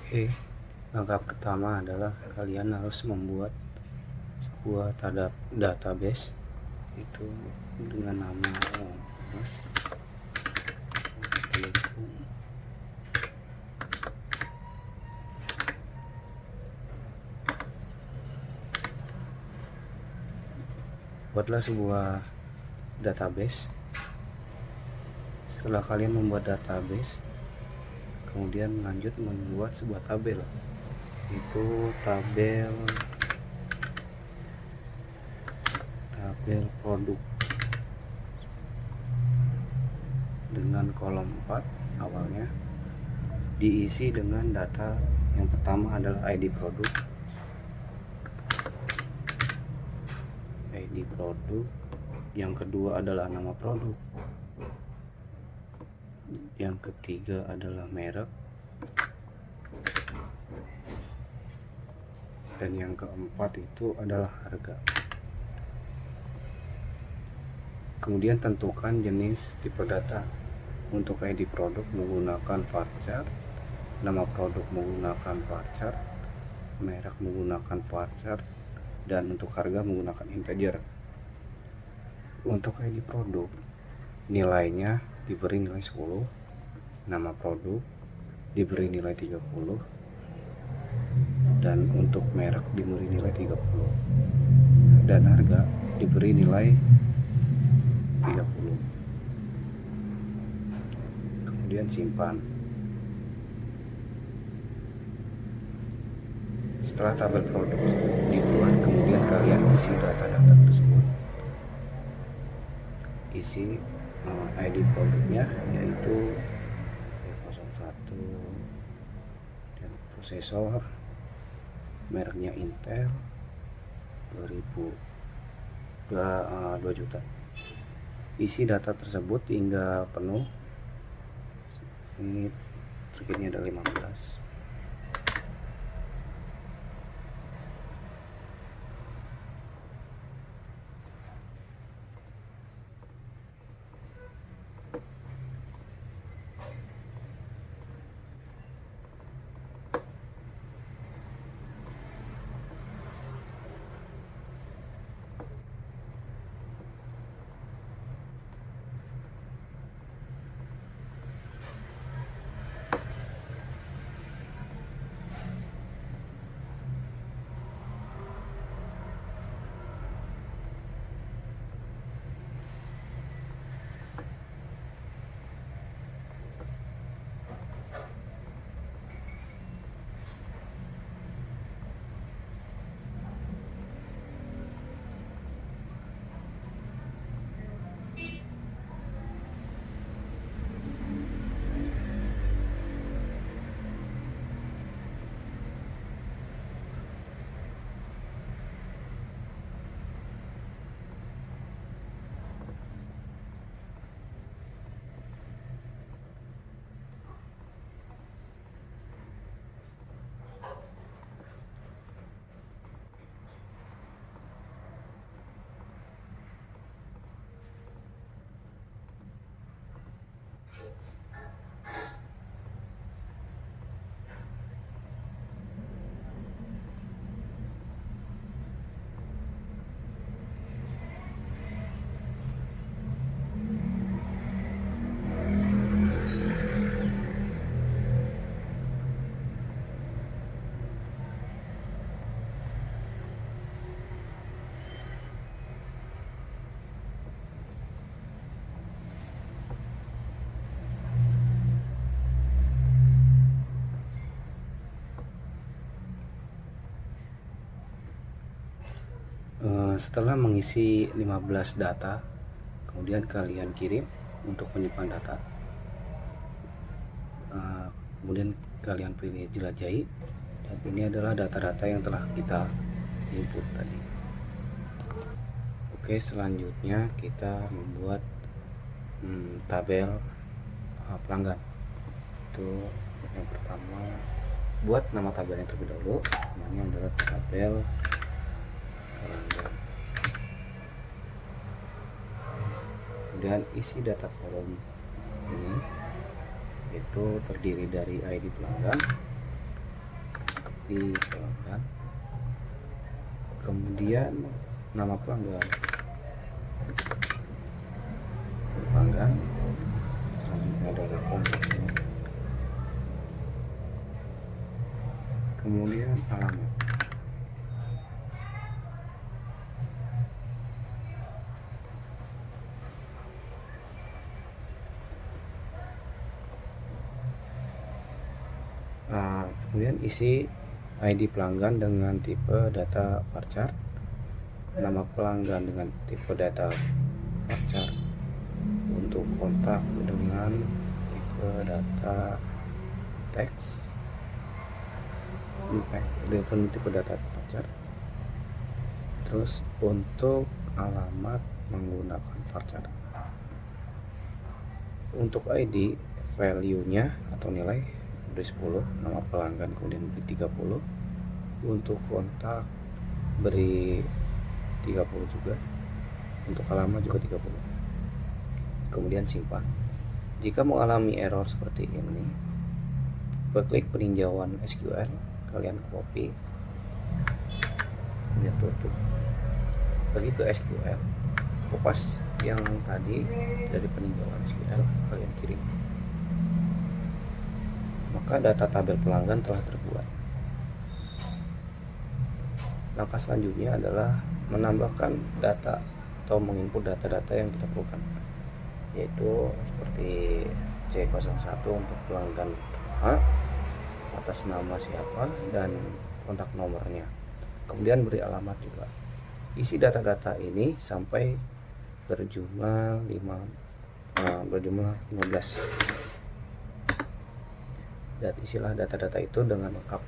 Oke, langkah pertama adalah kalian harus membuat sebuah database itu dengan nama Mas Telepon. Buatlah sebuah database. Setelah kalian membuat database, kemudian lanjut membuat sebuah tabel, itu tabel produk dengan kolom 4 awalnya diisi dengan data. Yang pertama adalah ID produk, yang kedua adalah nama produk, yang ketiga adalah merek, dan yang keempat itu adalah harga. Kemudian tentukan jenis tipe data. Untuk ID produk menggunakan varchar, nama produk menggunakan varchar, merek menggunakan varchar, dan untuk harga menggunakan integer. Untuk ID produk nilainya diberi nilai 10, nama produk diberi nilai 30, dan untuk merek diberi nilai 30, dan harga diberi nilai 30. Kemudian simpan. Setelah tabel produk dibuat, kemudian kalian isi data-data tersebut. Isi ID produknya, yaitu E01, dan prosesor mereknya Intel 2 juta. Isi data tersebut hingga penuh. Ini targetnya ada 15. Setelah mengisi 15 data, kemudian kalian kirim untuk menyimpan data. Kemudian kalian pilih jelajahi, dan ini adalah data-data yang telah kita input tadi. Oke, selanjutnya kita membuat tabel pelanggan. Itu yang pertama, buat nama tabelnya terlebih dahulu. Namanya adalah tabel pelanggan. Kemudian isi data kolom ini itu terdiri dari ID pelanggan, di pelanggan, kemudian nama pelanggan, selanjutnya adalah kontaknya, kemudian alamat. Kemudian isi ID pelanggan dengan tipe data varchar, nama pelanggan dengan tipe data varchar, untuk kontak dengan tipe data teks, dengan tipe data varchar. Terus untuk alamat menggunakan varchar. Untuk ID value-nya atau nilai beri 10, nama pelanggan kemudian beri 30, untuk kontak beri 30 juga, untuk alamat juga 30. Kemudian simpan. Jika mengalami error seperti ini, klik peninjauan SQL, kalian copy, kemudian tutup, pergi ke SQL, kopas yang tadi dari peninjauan SQL, kalian kirim, maka data tabel pelanggan telah terbuat. Langkah selanjutnya adalah menambahkan data atau menginput data-data yang kita perlukan, yaitu seperti C01 untuk pelanggan A, atas nama siapa dan kontak nomornya, kemudian beri alamat juga. Isi data-data ini sampai berjumlah 15, dan isilah data-data itu dengan lengkap.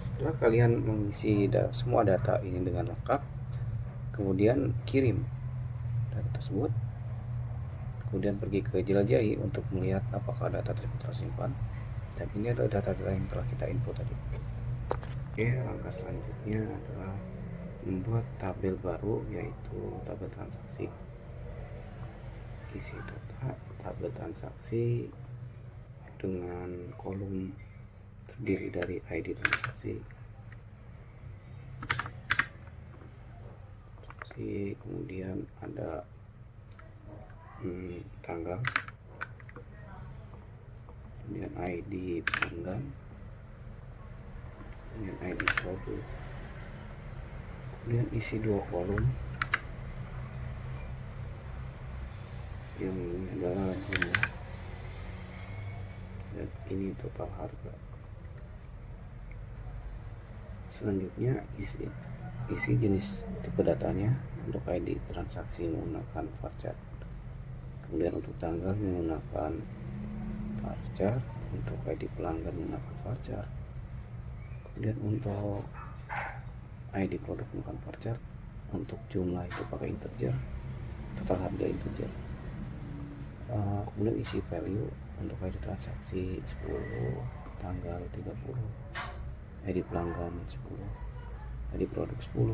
Setelah kalian mengisi semua data ini dengan lengkap, kemudian kirim data tersebut, kemudian pergi ke jelajahi untuk melihat apakah data tersebut tersimpan, dan ini adalah data-data yang telah kita input tadi. Oke, langkah selanjutnya adalah membuat tabel baru, yaitu tabel transaksi. Isi data tabel transaksi dengan kolom terdiri dari ID transaksi, kemudian ada tanggal, kemudian ID pelanggan, kemudian ID produk, kemudian isi 2 kolom. Yang ini adalah jumlah dan ini total harga. Selanjutnya isi jenis tipe datanya. Untuk ID transaksi menggunakan varchar, kemudian untuk tanggal menggunakan varchar, untuk ID pelanggan menggunakan varchar, kemudian untuk ID produk menggunakan varchar, untuk jumlah itu pakai integer, total harga integer. Kemudian isi value untuk ID transaksi 10, tanggal 30, ID pelanggan 10, ID produk 10,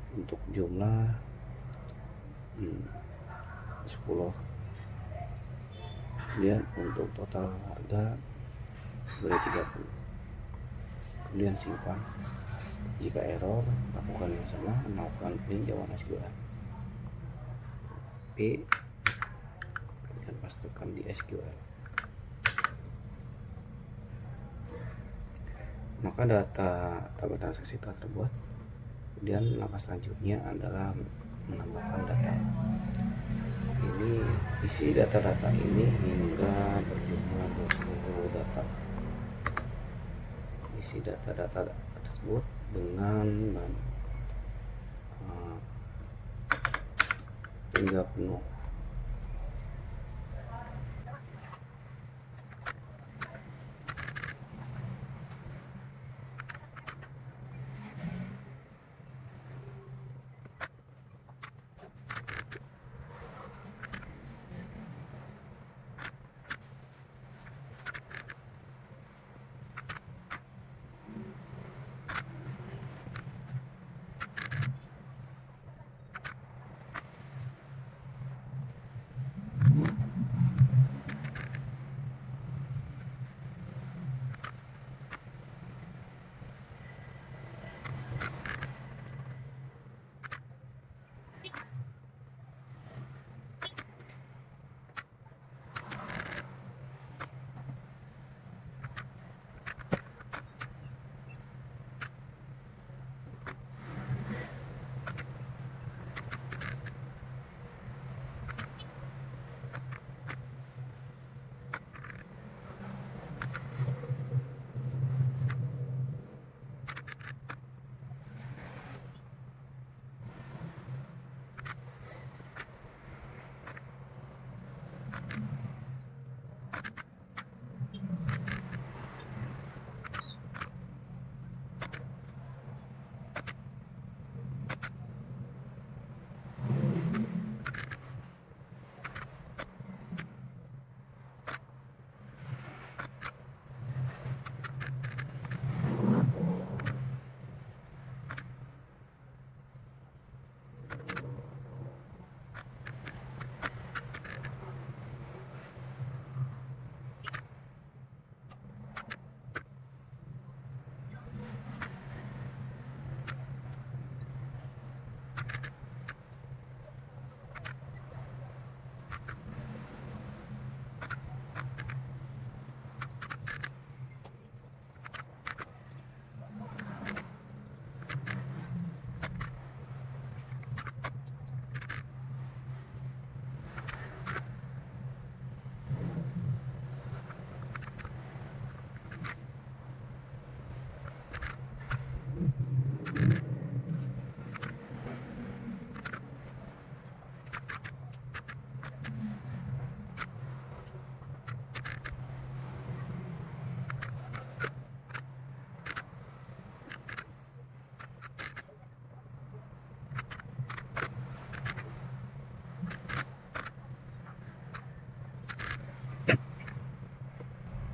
untuk jumlah 10, kemudian untuk total harga beri 30, kemudian simpan. Jika error, lakukan yang sama, melakukan peninjauan SQL dan pastikan di SQL. Maka data tabel transaksi telah terbuat. Kemudian langkah selanjutnya adalah menambahkan data. Ini isi data-data ini hingga berjumlah 20 data. Isi data-data tersebut dengan hingga penuh.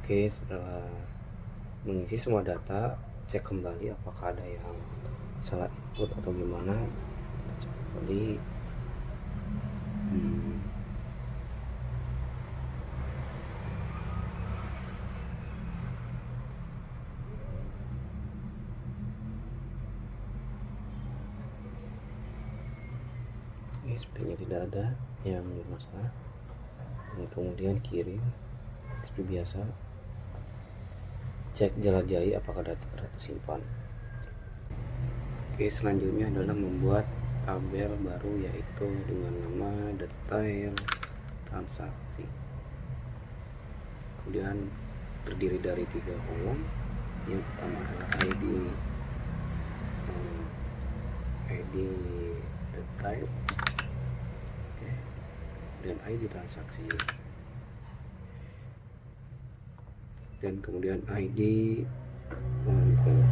Oke, setelah mengisi semua data, cek kembali apakah ada yang salah input atau gimana. Kita cek kembali. Sepertinya tidak ada yang bermasalah. Dan kemudian kirim seperti biasa. cek jelajahi apakah data tersimpan. Oke, selanjutnya adalah membuat tabel baru yaitu dengan nama detail transaksi. Kemudian terdiri dari 3 kolom. Yang pertama adalah ID detail, oke, dan ID transaksi, dan kemudian ID metode.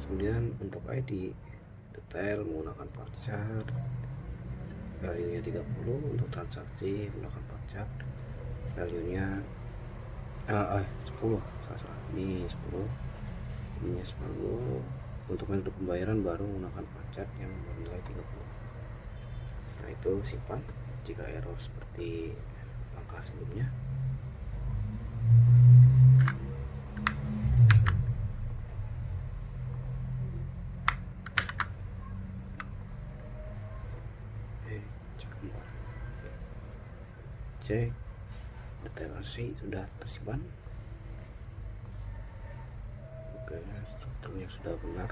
Kemudian untuk ID detail menggunakan var chart, value nya 30. Untuk transaksi menggunakan var chart, value nya 10, salah, ini 10, ini 10. Untuk metode pembayaran baru menggunakan var chart yang bernilai 30. Setelah itu simpan. Jika error seperti langkah sebelumnya, cek detail transaksi sudah tersimpan. Oke, strukturnya sudah benar.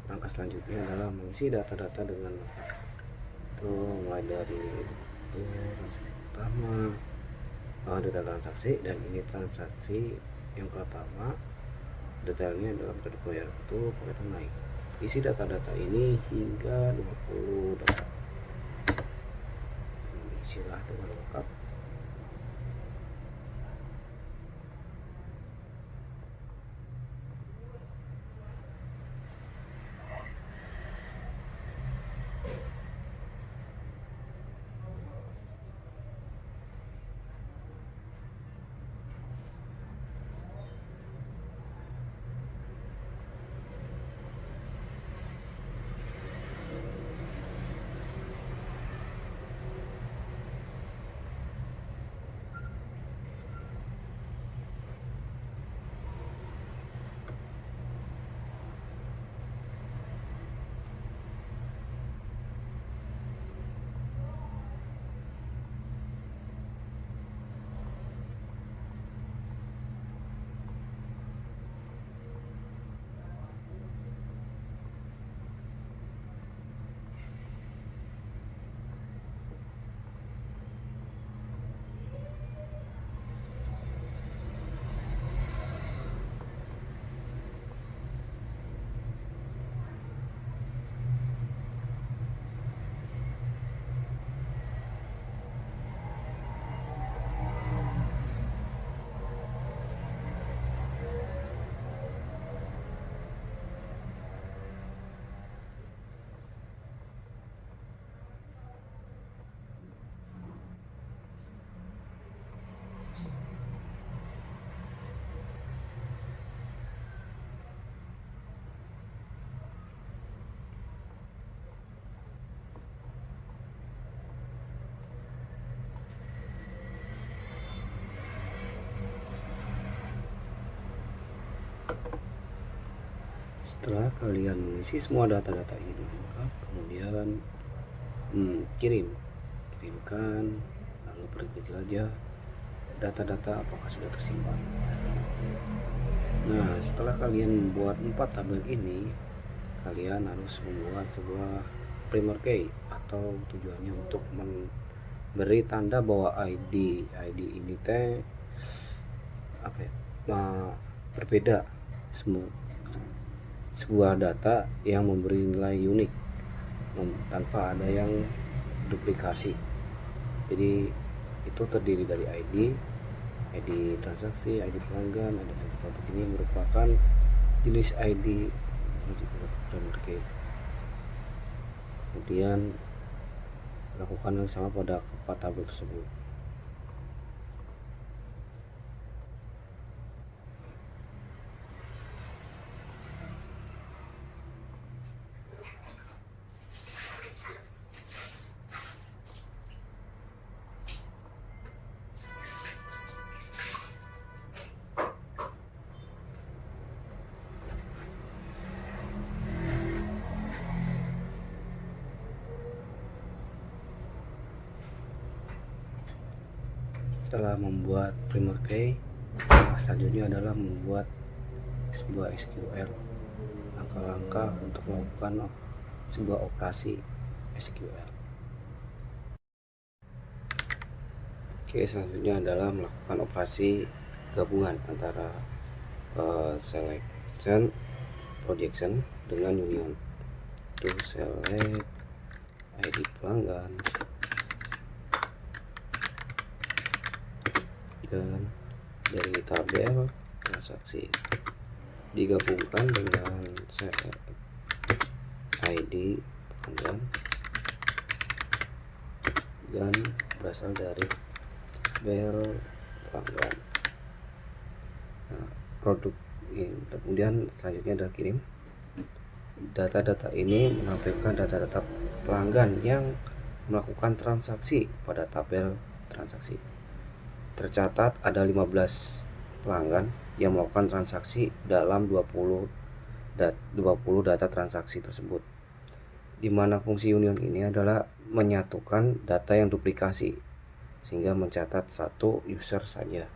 Langkah selanjutnya adalah mengisi data-data dengan lengkap. Itu mulai dari pertama data transaksi, dan ini transaksi yang pertama, detailnya dalam metode pembayaran itu kelihatan naik. Isi data-data ini hingga 20 data. Isilah dengan lengkap. Setelah kalian mengisi semua data-data ini dengan lengkap, kemudian kirimkan, lalu pergi ke jelajah data-data apakah sudah tersimpan. Nah, setelah kalian membuat 4 tabel ini, kalian harus membuat sebuah primer key, atau tujuannya untuk memberi tanda bahwa ID ini teh berbeda, sebuah data yang memberi nilai unik tanpa ada yang duplikasi. Jadi itu terdiri dari ID transaksi, ID pelanggan, ada ID produk. Ini merupakan jenis ID primer key. Kemudian lakukan yang sama pada 4 tabel tersebut. Setelah membuat primer key, selanjutnya adalah membuat sebuah SQL, langkah-langkah untuk melakukan sebuah operasi SQL. Oke, selanjutnya adalah melakukan operasi gabungan antara selection, projection dengan union. Itu select ID pelanggan dan dari tabel transaksi digabungkan dengan select ID pelanggan dan berasal dari tabel pelanggan. Nah, produk ini kemudian selanjutnya adalah kirim. Data-data ini menampilkan data-data pelanggan yang melakukan transaksi pada tabel transaksi. Tercatat ada 15 pelanggan yang melakukan transaksi dalam 20 data transaksi tersebut, di mana fungsi union ini adalah menyatukan data yang duplikasi sehingga mencatat satu user saja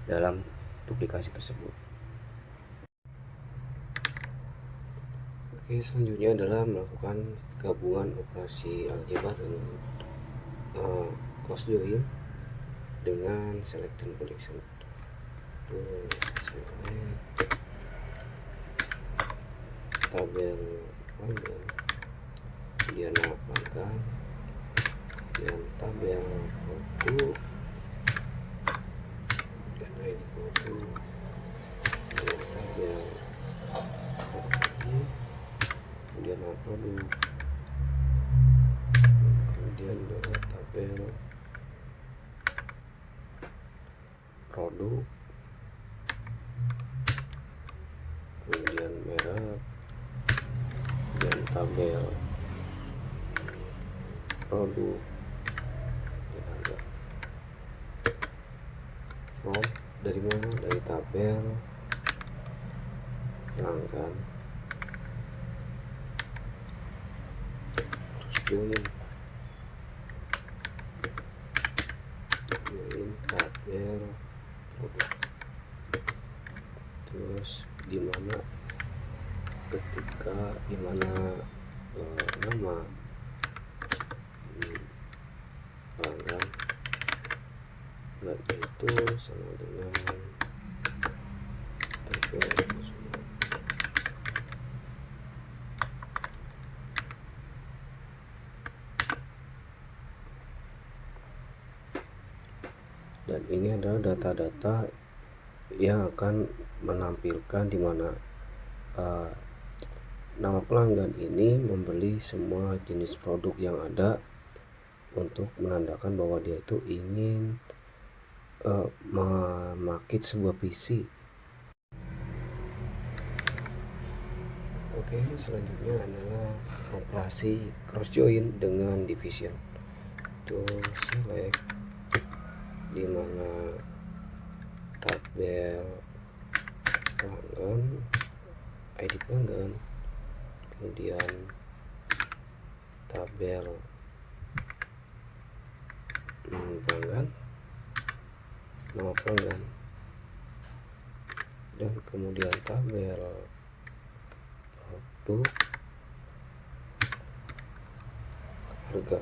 dalam duplikasi tersebut. Oke, selanjutnya adalah melakukan gabungan operasi aljabar dengan cross join dengan select dan projection. Select tabel pelanggan, kemudian nama pelanggan, kemudian tabel produk, kemudian ID produk, kemudian tabel kemudian nama produk, kemudian tabel produk, kemudian merek, dan tabel produk dan harga. From dari mana? Dari tabel pelanggan, terus join tabel produk, terus dimana ketika dimana nama pelanggan itu sama dengan tabel tersebut. Dan ini adalah data-data yang akan menampilkan di mana nama pelanggan ini membeli semua jenis produk yang ada untuk menandakan bahwa dia itu ingin memakit sebuah PC. Oke, selanjutnya adalah operasi cross join dengan division. Itu select di mana tabel pelanggan, ID pelanggan, kemudian tabel pelanggan, nama pelanggan, dan kemudian tabel produk, harga.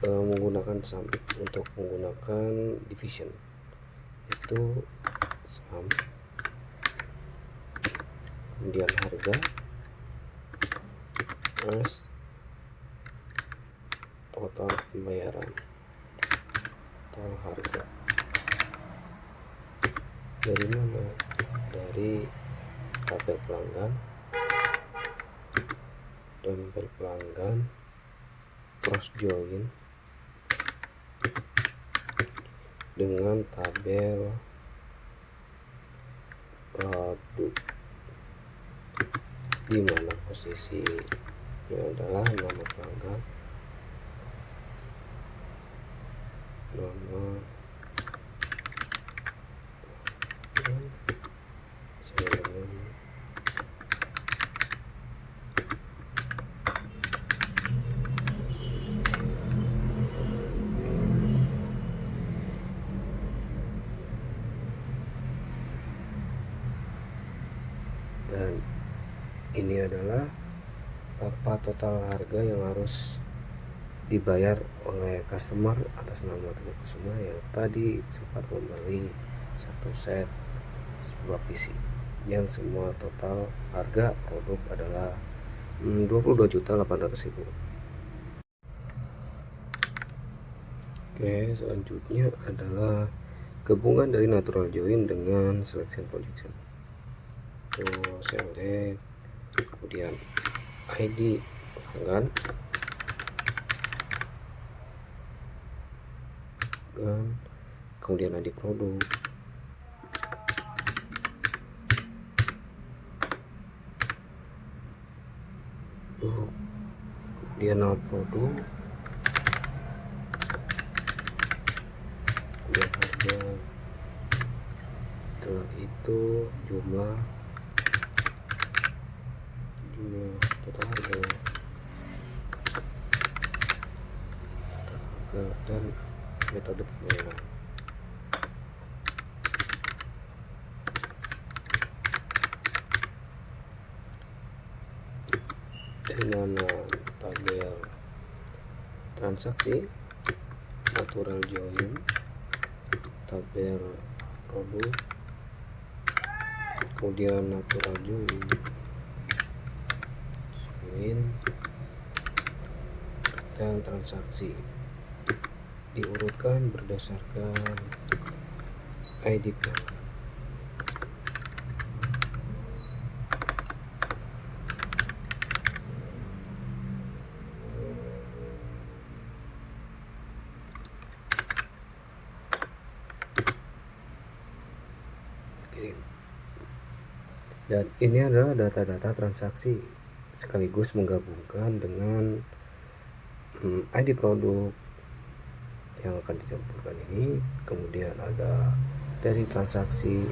Menggunakan sum untuk menggunakan division itu sum, kemudian harga plus total pembayaran, total harga. Dari mana? Dari tabel pelanggan, tabel pelanggan cross join dengan tabel produk, di mana posisi adalah nama pelanggan, nama adalah apa total harga yang harus dibayar oleh customer atas nama toko Kusuma yang tadi sempat membeli satu set sebuah PC, yang semua total harga produk adalah 22.800.000. Oke, selanjutnya adalah gabungan dari natural join dengan selection projection. Select, kemudian ID pelanggan, kemudian ID produk, kemudian nama produk, kemudian harga, setelah itu jumlah total harga, dan metode pembayaran. Dari mana tabel transaksi, natural join, tabel produk, kemudian natural join, dan transaksi diurutkan berdasarkan ID pelanggan. Dan ini adalah data-data transaksi sekaligus menggabungkan dengan ID produk yang akan dicampurkan ini, kemudian ada dari transaksi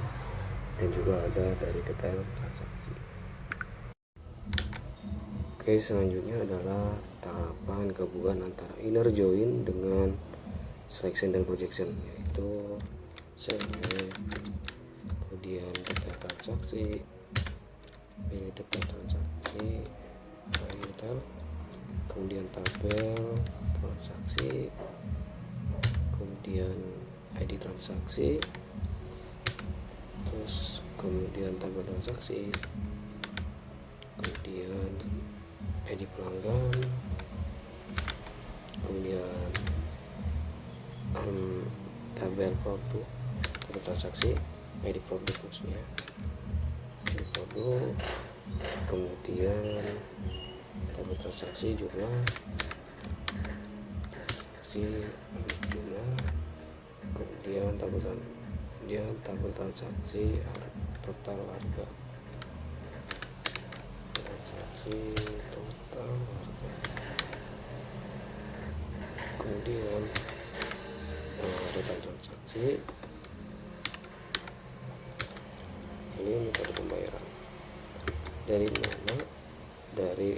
dan juga ada dari detail transaksi. Oke, selanjutnya adalah tahapan gabungan antara inner join dengan selection dan projection, yaitu select, kemudian detail transaksi, pilih detail transaksi, detail, kemudian tabel transaksi, kemudian ID transaksi, terus kemudian tabel transaksi, kemudian ID pelanggan, kemudian tabel produk, tabel transaksi, ID produk maksudnya, ID produk, kemudian tabel transaksi jumlah kemudian tabel transaksi total harga, transaksi total harga, kemudian data transaksi, ini metode pembayaran. Dari mana? Dari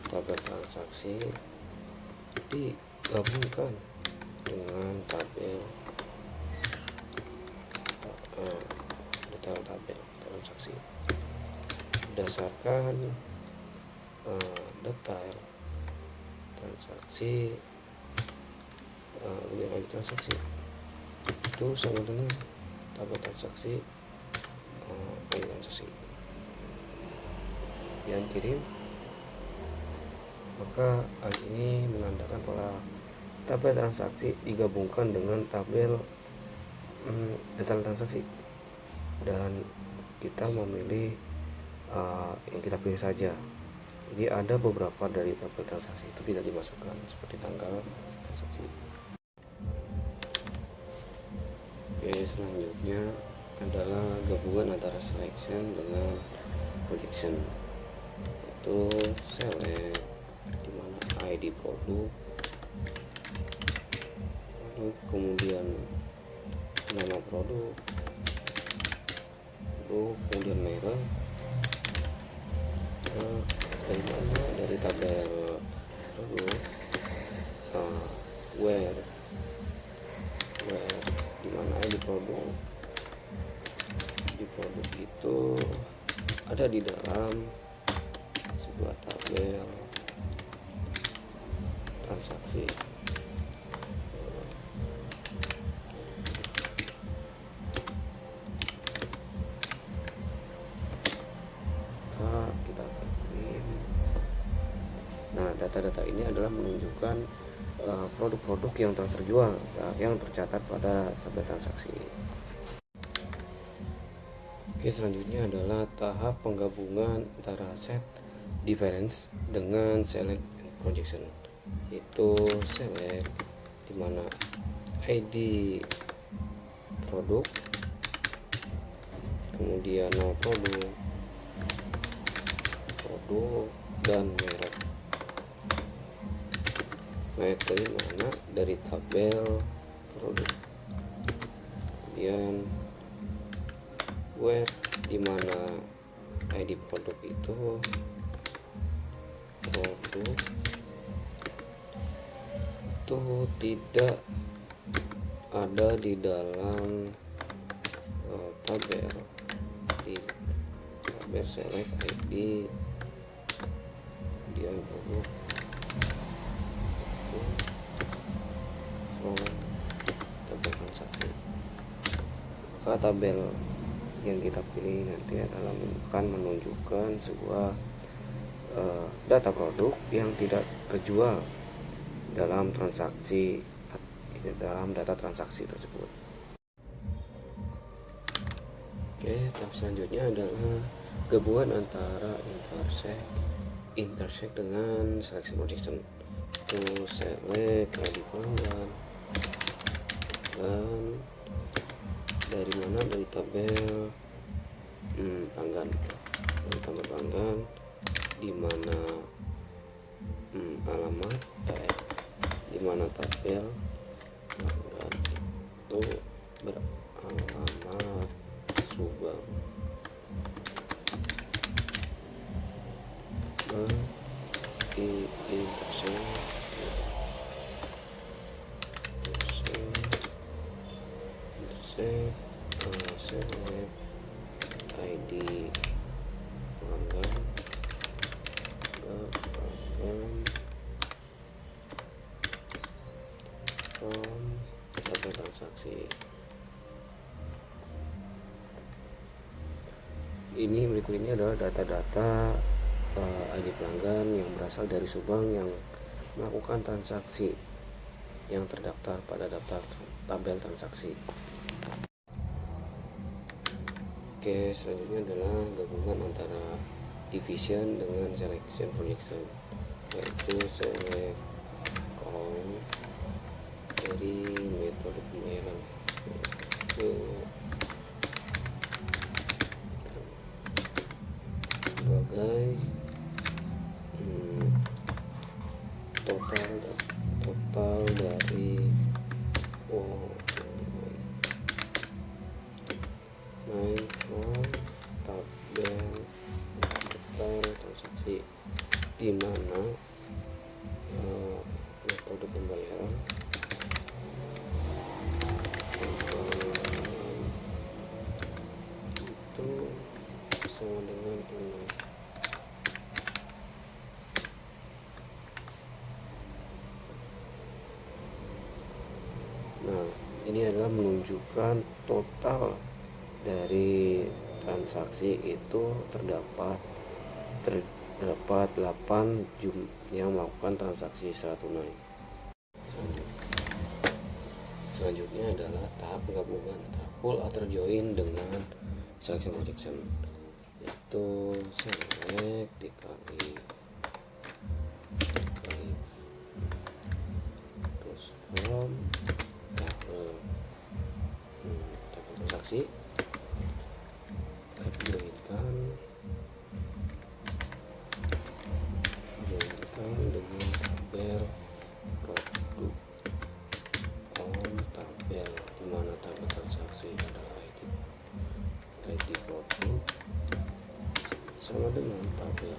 tabel transaksi digabungkan dengan tabel detail tabel transaksi berdasarkan detail transaksi, kemudian transaksi itu sama dengan tabel transaksi, transaksi yang kirim. Maka hal ini menandakan bahwa tabel transaksi digabungkan dengan tabel detail transaksi, dan kita memilih yang kita pilih saja. Jadi ada beberapa dari tabel transaksi itu tidak dimasukkan, seperti tanggal transaksi. Oke, selanjutnya adalah gabungan antara selection dengan projection, itu select, dimana ID produk, kemudian nama produk, kemudian merek, dari mana, dari tabel produk, where dimana ID produk, di produk itu ada di dalam sebuah tabel transaksi. Kita kirim. Nah, data-data ini adalah menunjukkan produk-produk yang telah terjual, yang tercatat pada tabel transaksi. Oke, selanjutnya adalah tahap penggabungan antara set difference dengan select and projection. Itu select dimana ID produk, kemudian nama produk dan merek. Merek dari mana? Dari tabel produk. Kemudian web dimana ID produk itu tidak ada di dalam tabel select ID kemudian produk from tabel transaksi. Maka tabel yang kita pilih nanti adalah akan menunjukkan sebuah data produk yang tidak terjual dalam transaksi, dalam data transaksi tersebut. Oke, tahap selanjutnya adalah gabungan antara intersect dengan selection projection. Itu select ID pelanggan dan dari mana? Dari tabel pelanggan, dari tabel pelanggan di mana alamat di mana tabel pelanggan itu beralamat Subang. Select ID pelanggan from tabel transaksi. Ini berikut ini adalah data-data ID pelanggan yang berasal dari Subang yang melakukan transaksi yang terdaftar pada daftar tabel transaksi. Oke, selanjutnya adalah gabungan antara division dengan selection projection, yaitu select count dari metode pembayaran, yaitu sebagai total dari main from tabel daftar transaksi di mana metode pembayaran itu sama dengan tunai. Nah, ini adalah menunjukkan total dari transaksi itu terdapat 8 yang melakukan transaksi secara tunai. Selanjutnya adalah tahap penggabungan antara pull atau join dengan selection projection, yaitu select dikali terus from tabel transaksi joinkan dengan tabel produk on tabel di mana tabel transaksi adalah ID produk sama dengan tabel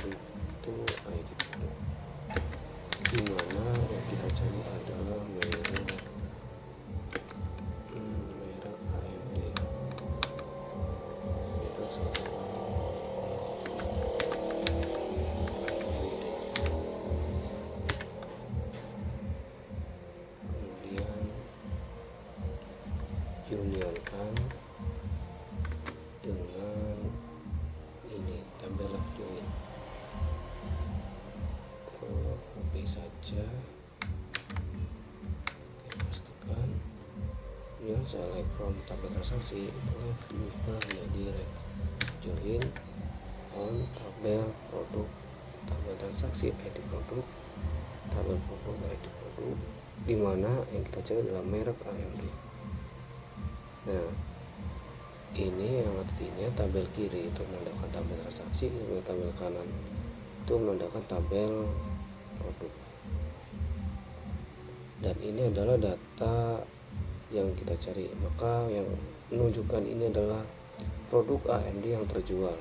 itu ID produk di mana yang kita cari adalah merek AMD. saja, kita pastikan. Kemudian select from tabel transaksi, left member ya direct join on tabel produk, tabel transaksi ID produk, tabel produk ID produk, dimana yang kita cari adalah merek AMD. Nah, ini yang artinya tabel kiri itu menandakan tabel transaksi, tabel kanan itu menandakan tabel produk. Dan ini adalah data yang kita cari, maka yang menunjukkan ini adalah produk AMD yang terjual.